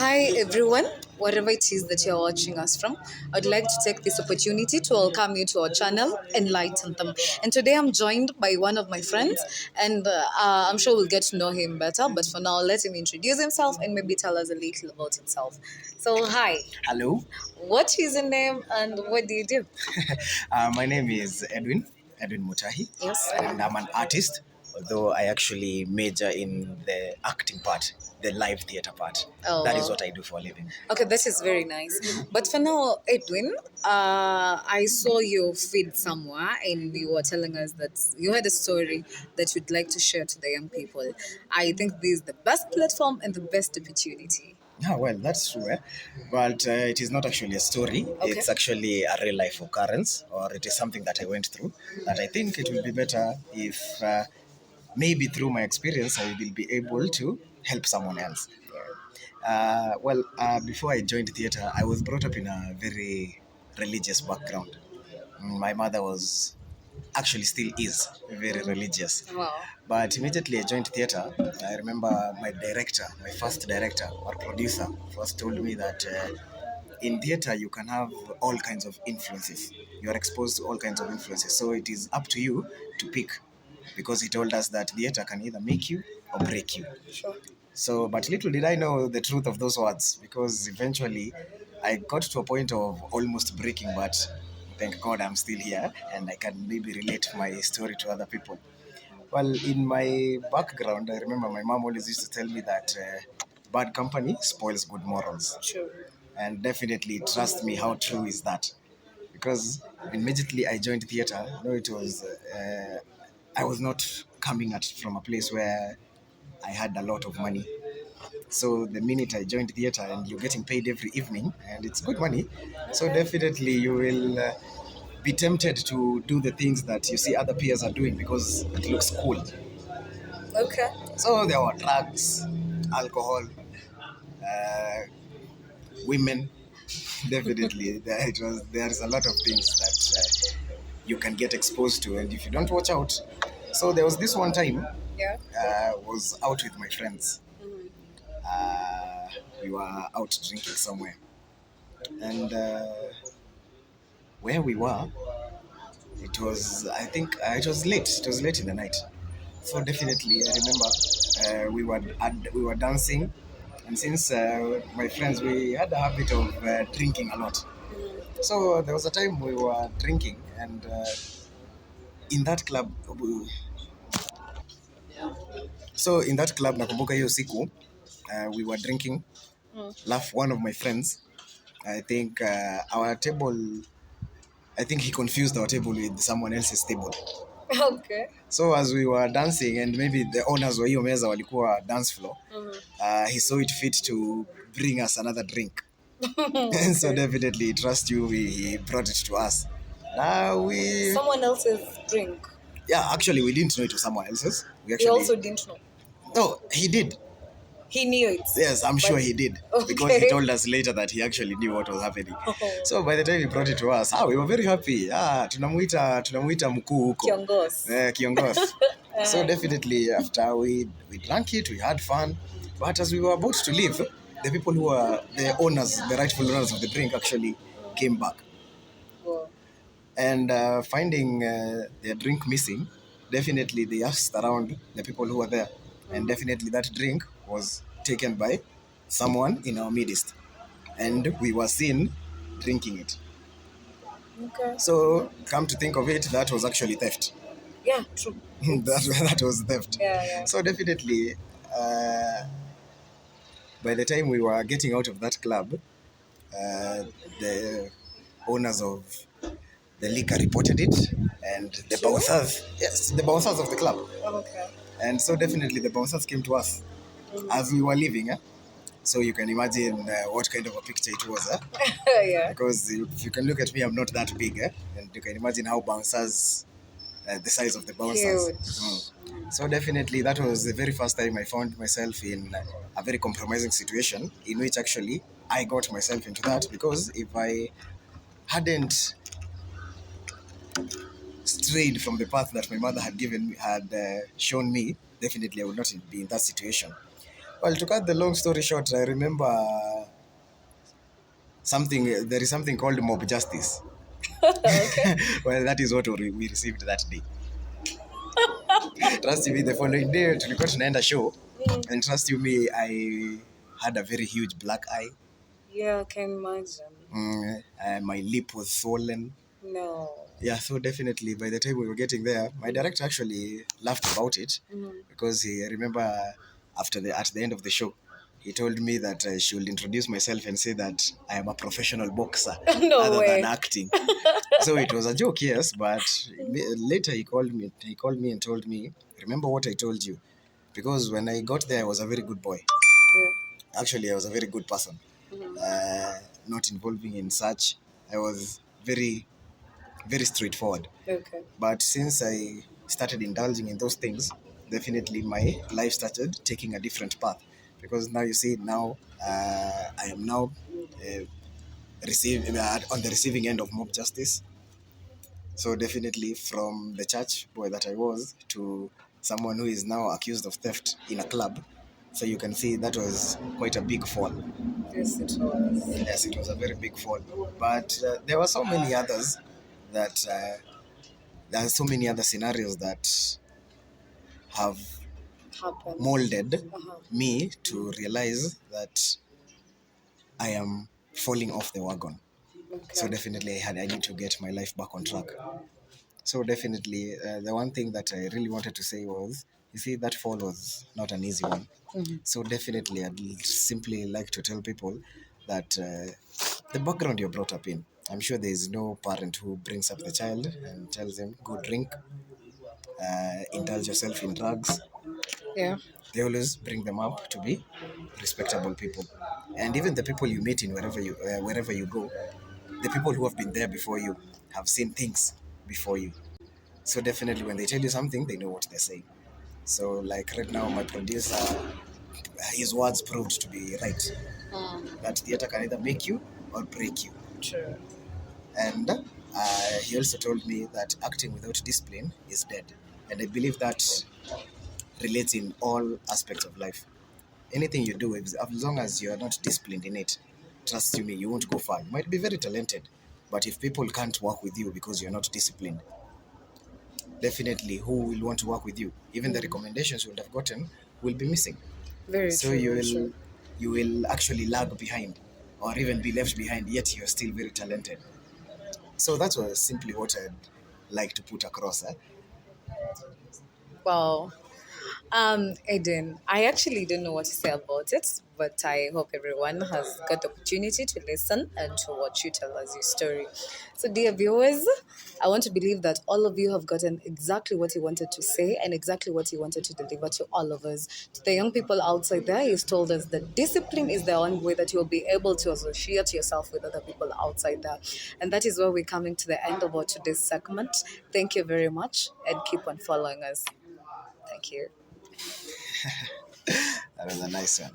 Hi everyone, wherever it is that you're watching us from, I'd like to take this opportunity to welcome you to our channel, Enlighten Them. And today I'm joined by one of my friends, and I'm sure we'll get to know him better. But for now, let him introduce himself and maybe tell us a little about himself. So, hi, Hello, what is your name and what do you do? my name is Edwin Mutahi, Yes. and I'm an artist, although I actually major in the acting part, the live theater part. Oh, That is wow. what I do for a living. Okay, that is very nice. But for now, Edwin, I saw your feed somewhere and you were telling us that you had a story that you'd like to share to the young people. I think this is the best platform and the best opportunity. Yeah, well, that's true, but it is not actually a story. Okay. It's actually a real life occurrence, or it is something that I went through that I think it will be better if maybe through my experience I will be able to help someone else. Before I joined theater, I was brought up in a very religious background. My mother was actually still is very religious. Wow. But immediately I joined theater, I remember my director, my first director or producer, first told me that in theater you can have all kinds of influences. You are exposed to all kinds of influences. So it is up to you to pick, because he told us that theater can either make you or break you. Sure. So, but little did I know the truth of those words, because eventually I got to a point of almost breaking, but thank God I'm still here and I can maybe relate my story to other people. Well, in my background, I remember my mom always used to tell me that bad company spoils good morals. True. And definitely, trust me, how true is that? Because immediately I joined theater, it was, I was not coming at from a place where I had a lot of money. So the minute I joined theater and you're getting paid every evening and it's good money, so definitely you will be tempted to do the things that you see other peers are doing because it looks cool. Okay. So there were drugs, alcohol, uh, women. Definitely, there's a lot of things that you can get exposed to, and if you don't watch out. So there was this one time Yeah. was out with my friends. Uh, we were out drinking somewhere, and where we were, it was it was late. It was late in the night. So definitely, I remember we were dancing, and since my friends we had a habit of drinking a lot. So there was a time we were drinking, and in that club, in that club, nakumbuka hiyo siku, we were drinking. One of my friends, I think our table, I think he confused our table with someone else's table. Okay. So as we were dancing, and maybe the owners wa hiyo meza walikuwa dance floor, he saw it fit to bring us another drink. And so definitely, trust you, he brought it to us. Now Someone else's drink. Yeah, actually, we didn't know it was someone else's. We He actually, also didn't know. no, he did. He knew it. Yes, I'm sure But- he did. Okay. Because he told us later that he actually knew what was happening. Oh. So by the time he brought it to us, we were very happy. Tunamuita mkuu huko. Kiongos. Kiongos. So definitely after we drank it, we had fun. But as we were about to leave, the people who were the owners, the rightful owners of the drink actually came back. Wow. And finding their drink missing, definitely they asked around the people who were there. And definitely that drink was taken by someone in our midst. And we were seen drinking it. Okay. So, come to think of it, that was actually theft. Yeah, true. that was theft. Yeah. So, definitely, by the time we were getting out of that club, the owners of the liquor reported it, and the bouncers of the club. Okay. And so definitely the bouncers came to us as we were leaving. So you can imagine what kind of a picture it was. Yeah. Because if you can look at me, I'm not that big. And you can imagine how bouncers, the size of the bouncers. Huge. So definitely that was the very first time I found myself in a very compromising situation, in which actually I got myself into that, because if I hadn't strayed from the path that my mother had shown me, definitely I would not be in that situation. Well, to cut the long story short, I remember there is something called mob justice. Okay. Well, that is what we received that day. Trust me, the following day tulikuwa tunaenda show, and trust you me, I had a very huge black eye. Yeah, I can imagine. My lip was swollen. No. Yeah, so definitely by the time we were getting there, my director actually laughed about it because he remember at the end of the show, he told me that I should introduce myself and say that I am a professional boxer No other way. than acting. So it was a joke, yes, but later he called me. He called me and told me, "Remember what I told you?" Because when I got there, I was a very good boy. Actually, I was a very good person. Not involving in such. I was very, very straightforward. Okay. But since I started indulging in those things, definitely my life started taking a different path. Because now you see, now I am now on the receiving end of mob justice. So definitely from the church boy that I was to someone who is now accused of theft in a club. So you can see that was quite a big fall. Yes, it was. Yes, it was a very big fall. But there were so many others that there are so many other scenarios that have Happened. molded Uh-huh. me to realize that I am falling off the wagon. Okay. So definitely I need to get my life back on track. So definitely the one thing that I really wanted to say was, you see, that fall was not an easy one. So definitely I'd simply like to tell people that the background you're brought up in, I'm sure there is no parent who brings up the child and tells them, go drink, indulge yourself in drugs. Yeah. They always bring them up to be respectable people, and even the people you meet in wherever you go, the people who have been there before you have seen things before you. So definitely, when they tell you something, they know what they're saying. So, like right now, my producer, his words proved to be right. That theater can either make you or break you. True. And he also told me that acting without discipline is dead. And I believe that relates in all aspects of life. Anything you do, as long as you're not disciplined in it, trust you me, you won't go far. You might be very talented, but if people can't work with you because you're not disciplined, definitely who will want to work with you? Even the recommendations you would have gotten will be missing. Very So true. you Very will true. you will actually lag behind or even be left behind, yet you're still very talented. So that's simply what I'd like to put across. Well, Aiden, I actually don't know what to say about it, but I hope everyone has got the opportunity to listen and to watch you tell us your story. So, dear viewers, I want to believe that all of you have gotten exactly what you wanted to say and exactly what you wanted to deliver to all of us. To the young people outside there, he's told us that discipline is the only way that you'll be able to associate yourself with other people outside there. And that is where we're coming to the end of our today's segment. Thank you very much and keep on following us. Thank you. That was a nice one.